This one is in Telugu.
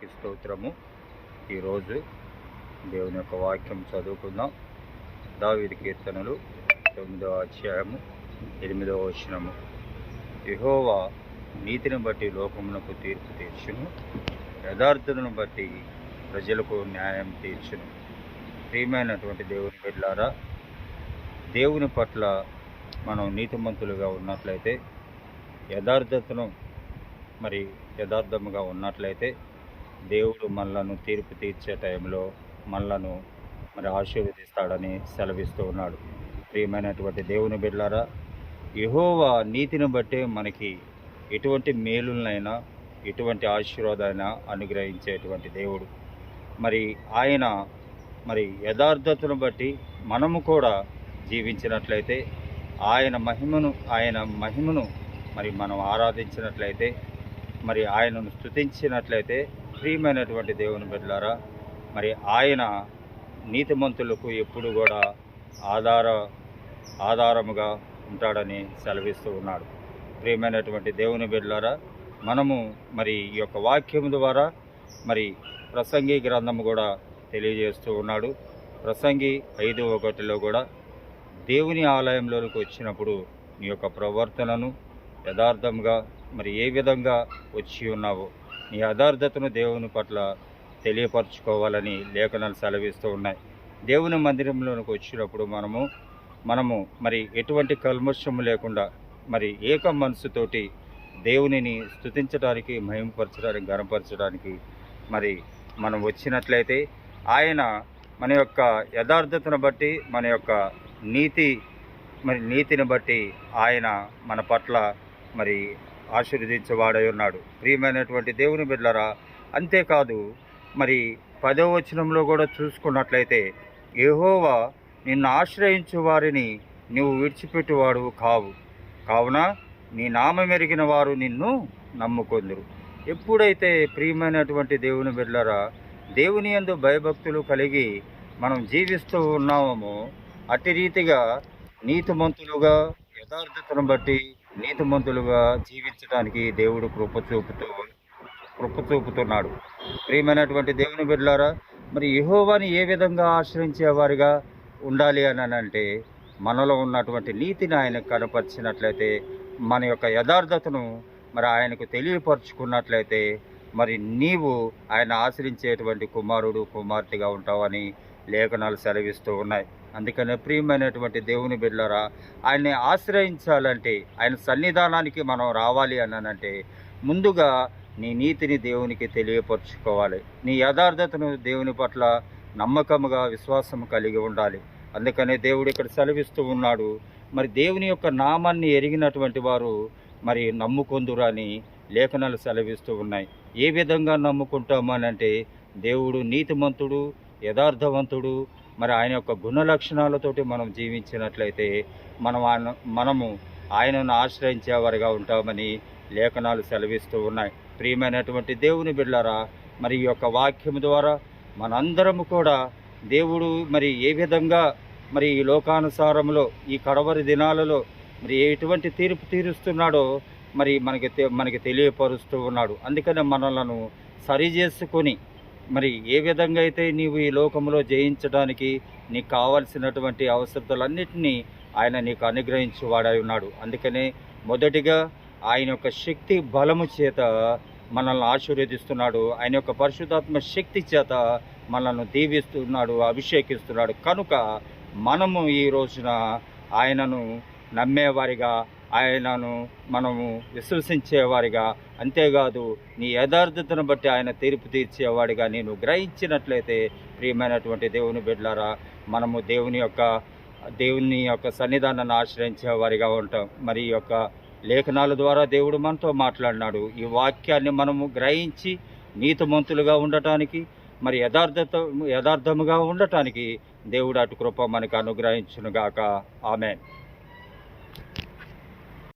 దేవునికి స్తోత్రము. ఈరోజు దేవుని యొక్క వాక్యం చదువుకుందాం. దావీదు కీర్తనలు 9వ అధ్యాయము 8వ వచనము. యెహోవా నీతిని బట్టి లోకమునకు తీర్పు తీర్చును, యథార్థతను బట్టి ప్రజలకు న్యాయం తీర్చును. ప్రియమైనటువంటి దేవుని బిడ్డలారా, దేవుని పట్ల మనం నీతిమంతులుగా ఉన్నట్లయితే, యథార్థతను యథార్థముగా ఉన్నట్లయితే దేవుడు మనలను తీర్పు తీర్చే టైంలో మనలను ఆశీర్వదిస్తాడని సెలవిస్తూ ఉన్నాడు. ప్రియమైనటువంటి దేవుని బిడ్డలారా, యెహోవా నీతిని బట్టే మనకి ఎటువంటి మేలులనైనా ఎటువంటి ఆశీర్వాదాన్ని అనుగ్రహించేటువంటి దేవుడు. ఆయన యథార్థతను బట్టి మనము కూడా జీవించినట్లయితే, ఆయన మహిమను మనం ఆరాధించినట్లయితే, ఆయనను స్తుతించినట్లయితే, ప్రియమైనటువంటి దేవుని బిడ్డలారా, ఆయన నీతిమంతులకు ఎప్పుడు కూడా ఆధారముగా ఉంటాడని సెలవిస్తూ ఉన్నాడు. ప్రియమైనటువంటి దేవుని బిడ్డలారా, మనము ఈ యొక్క వాక్యం ద్వారా ప్రసంగి గ్రంథము కూడా తెలియజేస్తూ ఉన్నాడు. ప్రసంగి 5:1 కూడా దేవుని ఆలయంలోనికి వచ్చినప్పుడు నీ యొక్క ప్రవర్తనను యథార్థంగా ఏ విధంగా వచ్చి ఉన్నావో నీ యథార్థతను దేవుని పట్ల తెలియపరచుకోవాలని లేఖనాలు సెలవిస్తూ ఉన్నాయి. దేవుని మందిరంలోనికి వచ్చినప్పుడు మనము ఎటువంటి కల్మషము లేకుండా ఏక మనసుతోటి దేవునిని స్తుతించడానికి, మహిమపరచడానికి, గణపరచడానికి మనం వచ్చినట్లయితే, ఆయన మన యొక్క యథార్థతను బట్టి, మన యొక్క నీతిని బట్టి ఆయన మన పట్ల ఆశీర్వదించేవాడై ఉన్నాడు. ప్రియమైనటువంటి దేవుని బిడ్డలారా, అంతేకాదు 10వ వచనంలో కూడా చూసుకున్నట్లయితే, యెహోవా నిన్ను ఆశ్రయించు వారిని నువ్వు విడిచిపెట్టువాడు కావు, కావున నీ నామమెరిగిన వారు నిన్ను నమ్ముకొందురు. ఎప్పుడైతే ప్రియమైనటువంటి దేవుని బిడ్డలారా, దేవుని యందు భయభక్తులు కలిగి మనం జీవిస్తూ ఉన్నామో, అట్టి రీతిగా నీతిమంతులుగా యథార్థతను బట్టి నీతిమంతులుగా జీవించడానికి దేవుడు కృప చూపుతున్నాడు. ప్రియమైనటువంటి దేవుని బిడ్డలారా, యెహోవాని ఏ విధంగా ఆశ్రయించేవారిగా ఉండాలి అని అంటే, మనలో ఉన్నటువంటి నీతిని ఆయనకు కనపరిచినట్లయితే, మన యొక్క యథార్థతను ఆయనకు తెలియపరుచుకున్నట్లయితే, నీవు ఆయన ఆశ్రయించేటువంటి కుమారుడు, కుమార్తెగా ఉంటావని లేఖనాలు సెలవిస్తూ ఉన్నాయి. అందుకనే ప్రియమైనటువంటి దేవుని బిడ్డలారా, ఆయన్ని ఆశ్రయించాలంటే, ఆయన సన్నిధానానికి మనం రావాలి అనంటే, ముందుగా నీ నీతిని దేవునికి తెలియపరుచుకోవాలి. నీ యథార్థతను దేవుని పట్ల నమ్మకముగా, విశ్వాసము కలిగి ఉండాలి. అందుకనే దేవుడు ఇక్కడ సెలవిస్తూ ఉన్నాడు, దేవుని యొక్క నామాన్ని ఎరిగినటువంటి వారు నమ్ముకొందురు అని లేఖనాలు సెలవిస్తూ ఉన్నాయి. ఏ విధంగా నమ్ముకుంటామనంటే, దేవుడు నీతిమంతుడు, యథార్థవంతుడు, ఆయన యొక్క గుణ లక్షణాలతోటి మనం జీవించినట్లయితే మనము ఆయనను ఆశ్రయించేవారుగా ఉంటామని లేఖనాలు సెలవిస్తూ ఉన్నాయి. ప్రియమైనటువంటి దేవుని బిడ్డలారా, ఈ యొక్క వాక్యం ద్వారా మనందరము కూడా దేవుడు ఏ విధంగా ఈ లోకానుసారంలో ఈ కడవరి దినాలలో ఎటువంటి తీర్పు తీరుస్తున్నాడో మనకి తెలియపరుస్తూ ఉన్నాడు. అందుకనే మనలను సరిచేసుకొని ఏ విధంగా అయితే నీవు ఈ లోకంలో జయించడానికి నీకు కావలసినటువంటి అవసరతలన్నిటినీ ఆయన నీకు అనుగ్రహించేవాడై ఉన్నాడు. అందుకనే మొదటిగా ఆయన యొక్క శక్తి బలము చేత మనల్ని ఆశీర్వదిస్తున్నాడు. ఆయన యొక్క పరిశుద్ధాత్మ శక్తి చేత మనల్ని దీవిస్తున్నాడు, అభిషేకిస్తున్నాడు. కనుక మనము ఈ రోజున ఆయనను నమ్మేవారిగా, ఆయనను మనము విశ్వసించేవారిగా, అంతేకాదు నీ యథార్థతను బట్టి ఆయన తీర్పు తీర్చేవాడిగా నేను గ్రహించినట్లయితే, ప్రియమైనటువంటి దేవుని బిడ్డలారా, మనము దేవుని యొక్క సన్నిధానాన్ని ఆశ్రయించేవారిగా ఉంటాం. ఈ యొక్క లేఖనాల ద్వారా దేవుడు మనతో మాట్లాడినాడు. ఈ వాక్యాన్ని మనము గ్రహించి నీతిమంతులుగా ఉండటానికి, యథార్థముగా ఉండటానికి దేవుడు అటు కృప మనకు అనుగ్రహించునుగాక. ఆమేన్.